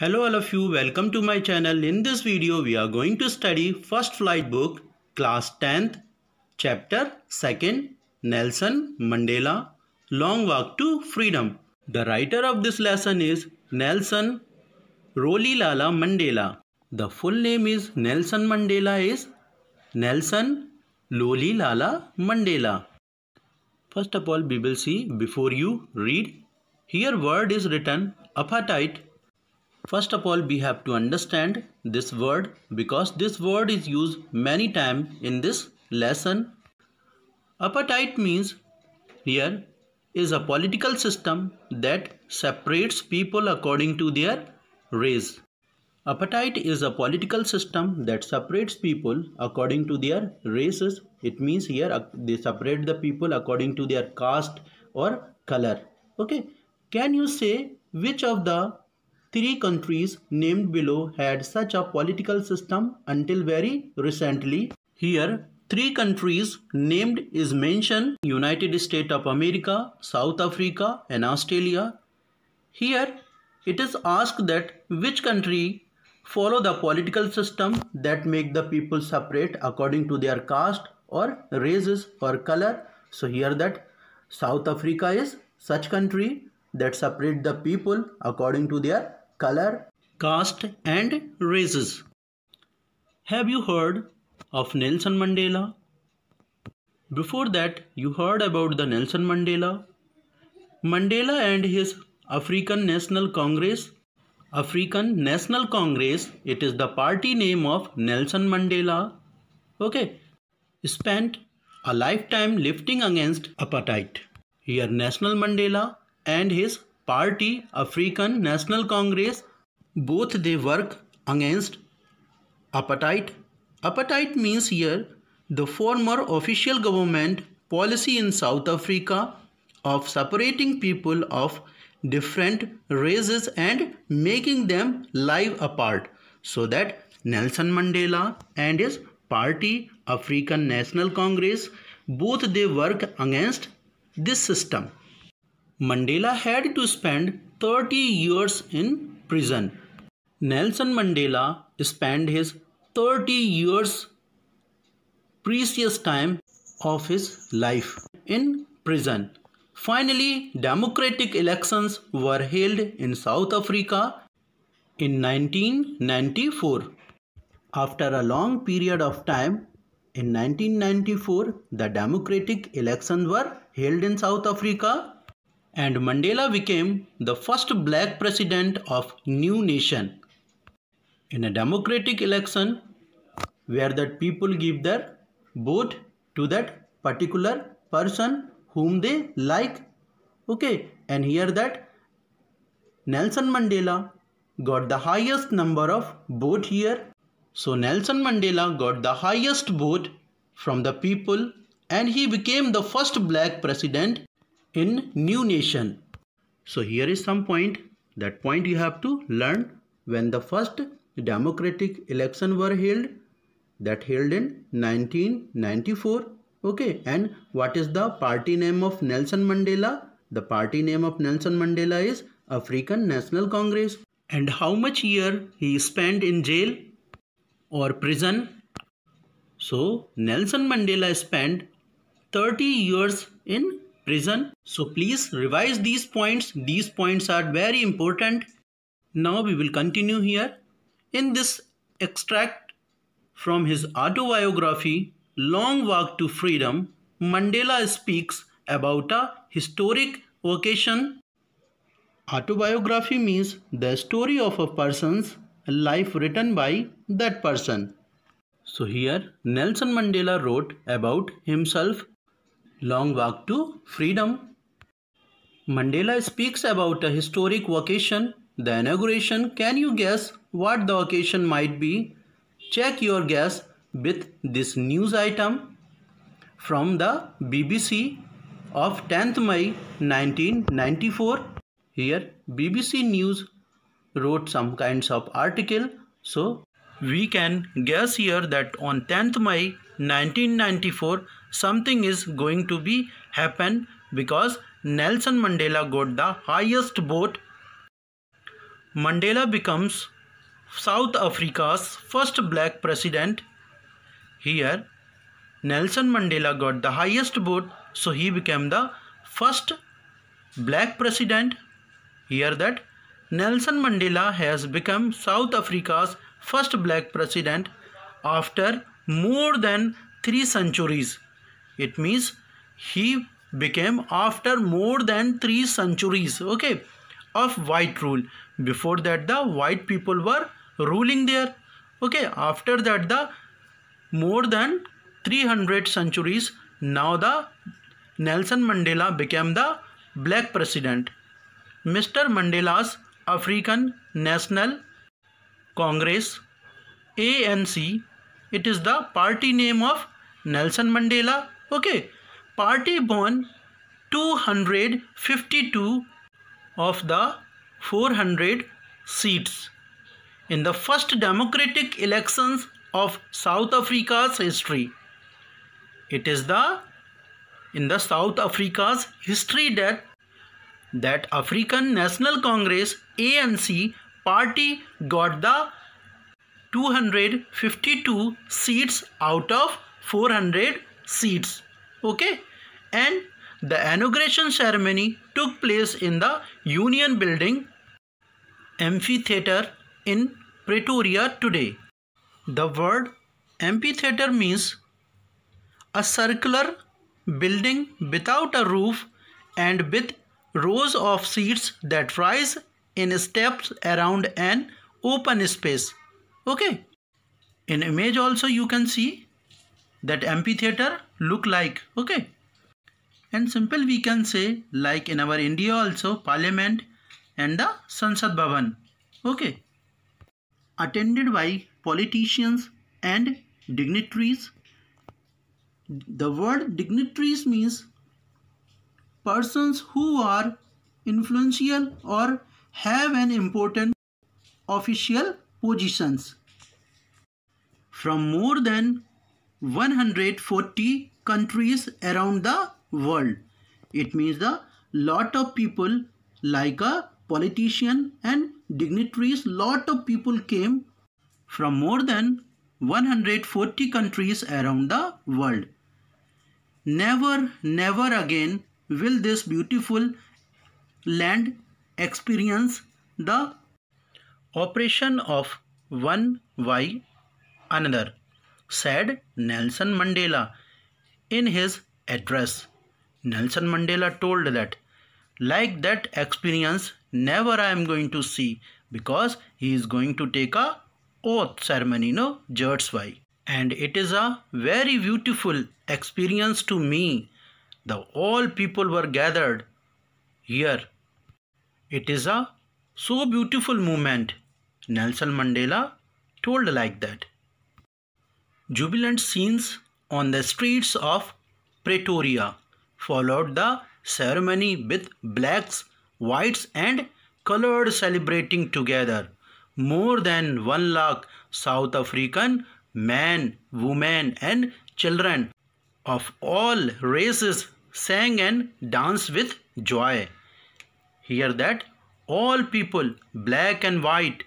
Hello all of you, welcome to my channel. In this video we are going to study First Flight book, class 10th, chapter 2nd, Nelson Mandela, Long Walk to Freedom. The writer of this lesson is Nelson Rolihlahla Mandela. The full name is Nelson Rolihlahla Mandela. First of all, we will see before you read. Here word is written Apatite. First of all, we have to understand this word because this word is used many times in this lesson. Apatite means here is a political system that separates people according to their race. Apatite is a political system that separates people according to their races. It means here they separate the people according to their caste or color. Okay, can you say which of the three countries named below had such a political system until very recently? Here, three countries named is mentioned: United States of America, South Africa and Australia. Here, it is asked that which country follow the political system that make the people separate according to their caste or races or color. So here that South Africa is such country that separate the people according to their color, caste and races. Have you heard of Nelson Mandela? Before that, you heard about the Nelson Mandela. Mandela and his African National Congress. African National Congress, it is the party name of Nelson Mandela. Okay, spent a lifetime lifting against apartheid. Here Nelson Mandela and his party African National Congress, both they work against apartheid. Apartheid means here the former official government policy in South Africa of separating people of different races and making them live apart. So that Nelson Mandela and his party African National Congress, both they work against this system. Mandela had to spend 30 years in prison. Nelson Mandela spent his 30 years precious time of his life in prison. Finally, democratic elections were held in South Africa in 1994. After a long period of time, in 1994, the democratic elections were held in South Africa and Mandela became the first black president of new nation. In a democratic election where that people give their vote to that particular person whom they like. Okay, and here that Nelson Mandela got the highest number of vote here. So Nelson Mandela got the highest vote from the people and he became the first black president in new nation. So here is some point. That point you have to learn. When the first democratic election were held, that held in 1994. Okay, and what is the party name of Nelson Mandela? The party name of Nelson Mandela is African National Congress. And how much year he spent in jail or prison? So Nelson Mandela spent 30 years in prison. So please revise these points. These points are very important. Now we will continue here. In this extract from his autobiography, Long Walk to Freedom, Mandela speaks about a historic occasion. Autobiography means the story of a person's life written by that person. So here Nelson Mandela wrote about himself, Long Walk to Freedom. Mandela speaks about a historic occasion, the inauguration. Can you guess what the occasion might be? Check your guess with this news item from the BBC of 10th May 1994. Here BBC News wrote some kinds of article. So we can guess here that on 10th May 1994 something is going to be happen because Nelson Mandela got the highest vote Mandela becomes South Africa's first black president. Here, Nelson Mandela got the highest vote, so he became the first black president. Here that Nelson Mandela has become South Africa's first black president after more than 3 centuries. It means he became after more than 3 centuries, okay, of white rule. Before that the white people were ruling there, okay. After that the more than 300 centuries, now the Nelson Mandela became the black president. Mr. Mandela's African National Congress, ANC, it is the party name of Nelson Mandela, okay. Party won 252 of the 400 seats in the first democratic elections of South Africa's history. It is in the South Africa's history that African National Congress ANC party got the 252 seats out of 400 seats, okay. And the inauguration ceremony took place in the Union Building Amphitheater in Pretoria today. The word amphitheater means a circular building without a roof and with rows of seats that rise in steps around an open space, okay. In image also you can see that amphitheater look like, okay. And simple we can say like in our India also Parliament and the Sansad Bhavan, okay, attended by politicians and dignitaries. The word dignitaries means persons who are influential or have an important official positions from more than 140 countries around the world. It means the lot of people like a politician and dignitaries, lot of people came from more than 140 countries around the world. Never, never again will this beautiful land experience the oppression of one by another, said Nelson Mandela in his address. Nelson Mandela told that like that experience never I am going to see, because he is going to take a oath ceremony, no, that's why. And it is a very beautiful experience to me. The all people were gathered here. It is a so beautiful moment. Nelson Mandela told like that. Jubilant scenes on the streets of Pretoria followed the ceremony with blacks, whites and colored celebrating together. More than 1 lakh South African men, women and children of all races sang and danced with joy. Hear that all people, black and white,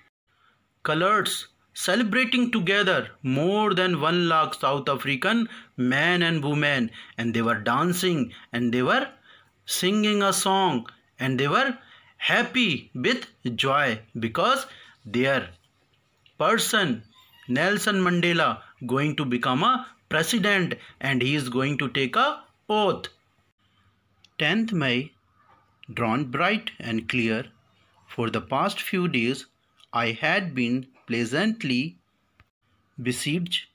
colors, celebrating together, more than 1 lakh South African men and women, and they were dancing and they were singing a song and they were happy with joy because their person Nelson Mandela going to become a president and he is going to take a oath. 10th May drawn bright and clear. For the past few days I had been pleasantly besieged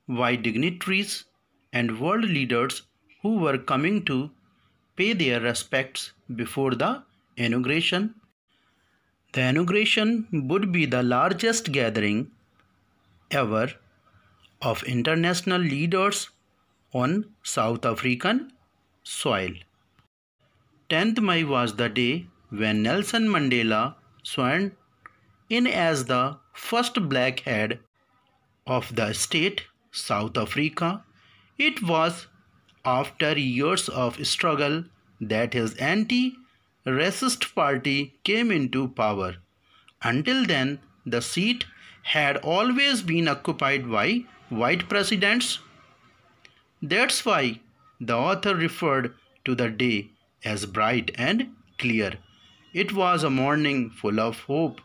by dignitaries and world leaders who were coming to pay their respects before the inauguration. The inauguration would be the largest gathering ever of international leaders on South African soil. 10th May was the day when Nelson Mandela sworn in as the first black head of the state South Africa. It was after years of struggle that his anti-racist party came into power. Until then, the seat had always been occupied by white presidents. That's why the author referred to the day as bright and clear. It was a morning full of hope.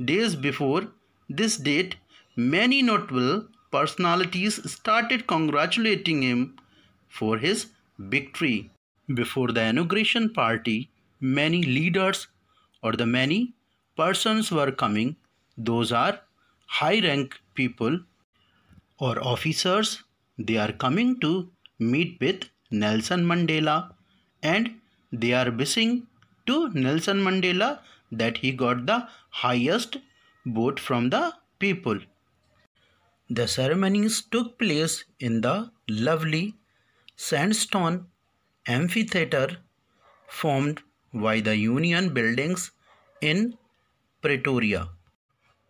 Days before this date, many notable personalities started congratulating him for his victory. Before the inauguration party, many leaders or the many persons were coming. Those are high rank people or officers. They are coming to meet with Nelson Mandela, and they are wishing to Nelson Mandela that he got the highest vote from the people. The ceremonies took place in the lovely sandstone amphitheater formed by the Union buildings in Pretoria.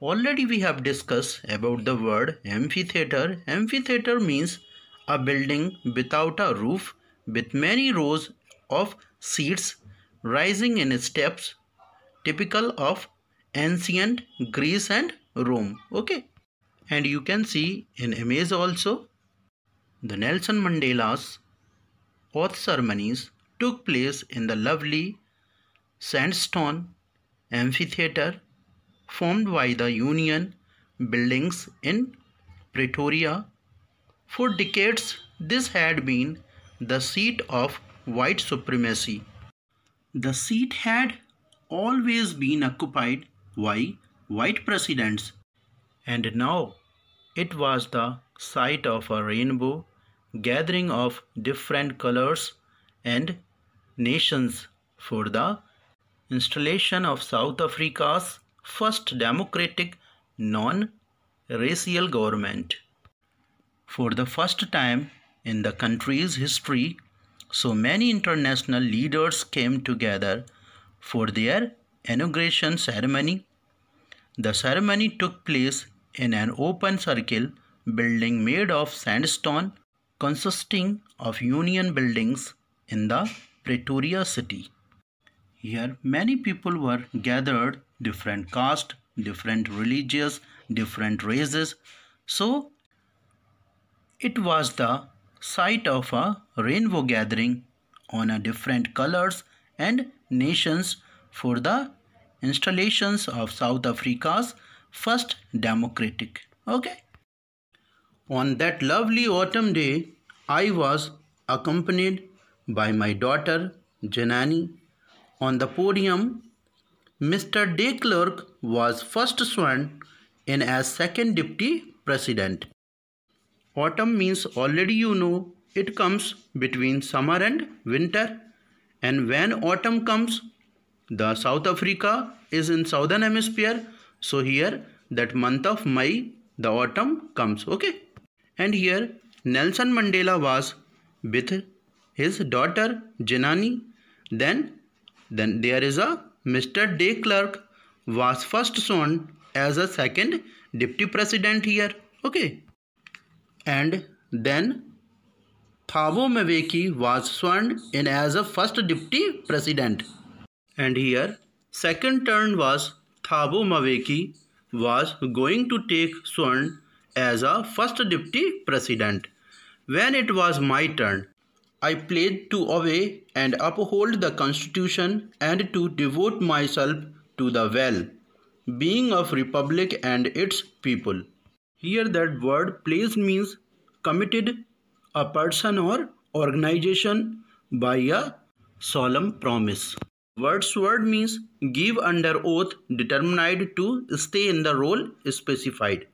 Already we have discussed about the word amphitheater. Amphitheater means a building without a roof with many rows of seats rising in steps, typical of ancient Greece and Rome. Okay. And you can see in image also the Nelson Mandela's oath ceremonies took place in the lovely sandstone amphitheater formed by the Union buildings in Pretoria. For decades, this had been the seat of white supremacy. The seat had always been occupied by white presidents, and now it was the site of a rainbow gathering of different colors and nations for the installation of South Africa's first democratic non-racial government. For the first time in the country's history, so many international leaders came together for their inauguration ceremony. The ceremony took place in an open circle building made of sandstone consisting of Union buildings in the Pretoria city. Here many people were gathered, different caste, different religious, different races. So it was the site of a rainbow gathering on a different colors and nations for the installations of South Africa's first democratic. Okay. On that lovely autumn day, I was accompanied by my daughter Janani. On the podium, Mr. De Klerk was first sworn in as second deputy president. Autumn means already you know it comes between summer and winter, and when autumn comes, the South Africa is in southern hemisphere, so here that month of May the autumn comes. Okay. And here Nelson Mandela was with his daughter Janani. Then there is a Mr. De Klerk was first sworn as a second deputy president here. Okay. And then Thabo Mbeki was sworn in as a first deputy president. And here second turn was Thabo Mbeki was going to take sworn as a first deputy president. When it was my turn, I pledged to obey and uphold the constitution and to devote myself to the well-being of republic and its people. Here that word pledge means committed a person or organization by a solemn promise. Word means give under oath determined to stay in the role specified.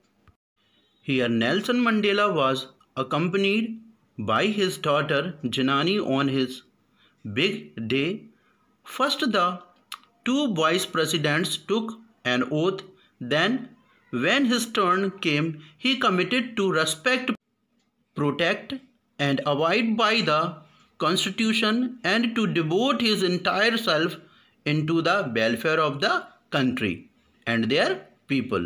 Here Nelson Mandela was accompanied by his daughter Janani on his big day. First the two vice presidents took an oath. Then when his turn came, he committed to respect, protect and abide by the constitution and to devote his entire self into the welfare of the country and their people.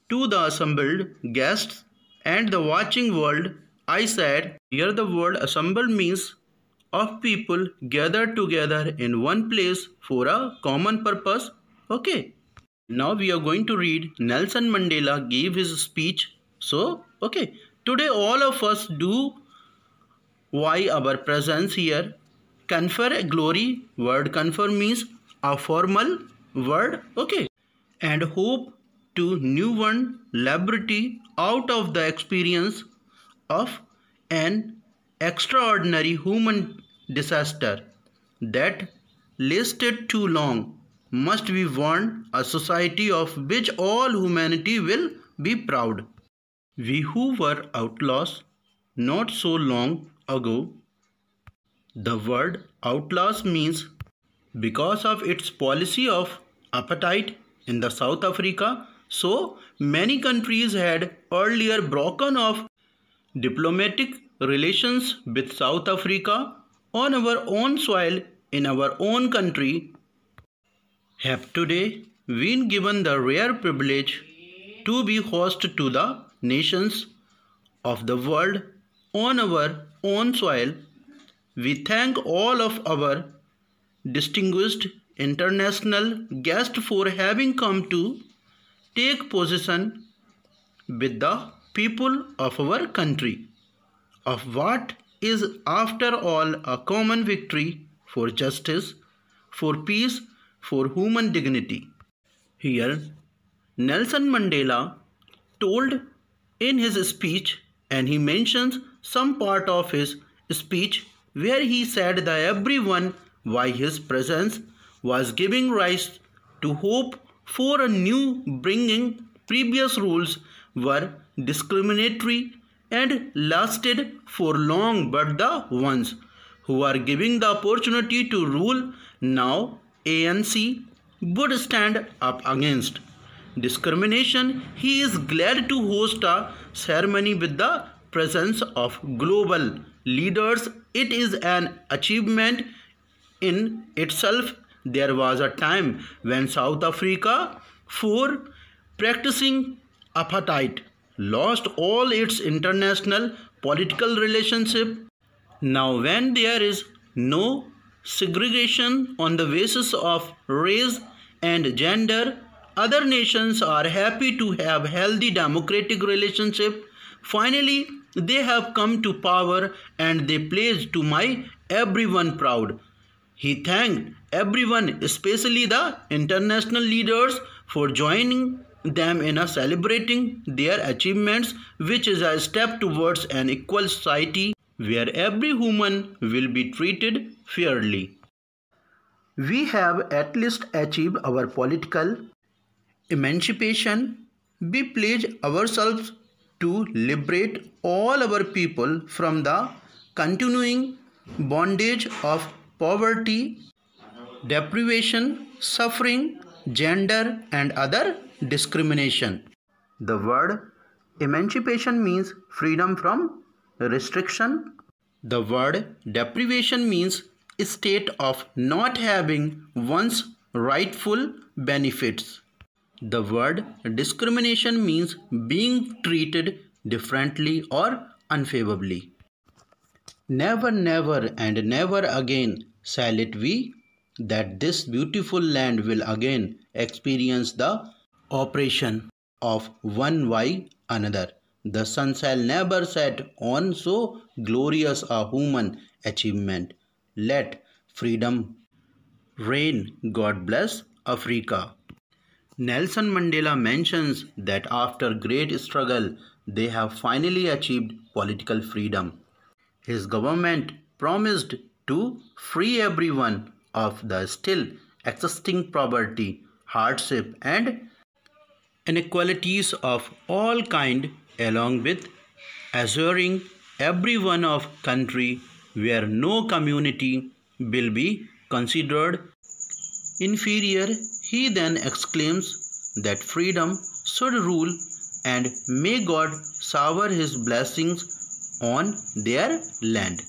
To the assembled guests and the watching world, I said, here the word assembled means of people gathered together in one place for a common purpose. Okay. Now we are going to read Nelson Mandela gave his speech. So, okay, today all of us do why our presence here confer a glory. Word confer means a formal word, okay, and hope to new one liberty out of the experience of an extraordinary human disaster that lasted too long. Must we want a society of which all humanity will be proud. We who were outlaws not so long ago. The word outlaws means because of its policy of apartheid in the South Africa, so many countries had earlier broken off diplomatic relations with South Africa on our own soil in our own country have today been given the rare privilege to be host to the nations of the world on our own soil. We thank all of our distinguished international guests for having come to take possession with the people of our country of what is after all a common victory for justice, for peace, for human dignity. Here, Nelson Mandela told in his speech, and he mentions some part of his speech where he said that everyone why his presence was giving rise to hope for a new bringing previous rules were discriminatory and lasted for long, but the ones who are giving the opportunity to rule now ANC would stand up against discrimination. He is glad to host a ceremony with the presence of global leaders. It is an achievement in itself. There was a time when South Africa, for practicing apartheid, lost all its international political relationship. Now when there is no segregation on the basis of race and gender, other nations are happy to have healthy democratic relationship. Finally, they have come to power and they placed to my everyone proud. He thanked everyone, especially the international leaders, for joining them in celebrating their achievements, which is a step towards an equal society where every human will be treated fairly. We have at least achieved our political emancipation. We pledge ourselves to liberate all our people from the continuing bondage of poverty, deprivation, suffering, gender, and other discrimination. The word emancipation means freedom from restriction. The word deprivation means a state of not having one's rightful benefits. The word discrimination means being treated differently or unfavorably. Never, never, and never again shall it be that this beautiful land will again experience the oppression of one by another. The sun shall never set on so glorious a human achievement. Let freedom reign. God bless Africa. Nelson Mandela mentions that after great struggle, they have finally achieved political freedom. His government promised to free everyone of the still existing poverty, hardship, and inequalities of all kind, along with assuring everyone of country where no community will be considered inferior. He then exclaims that freedom should rule and may God shower his blessings on their land.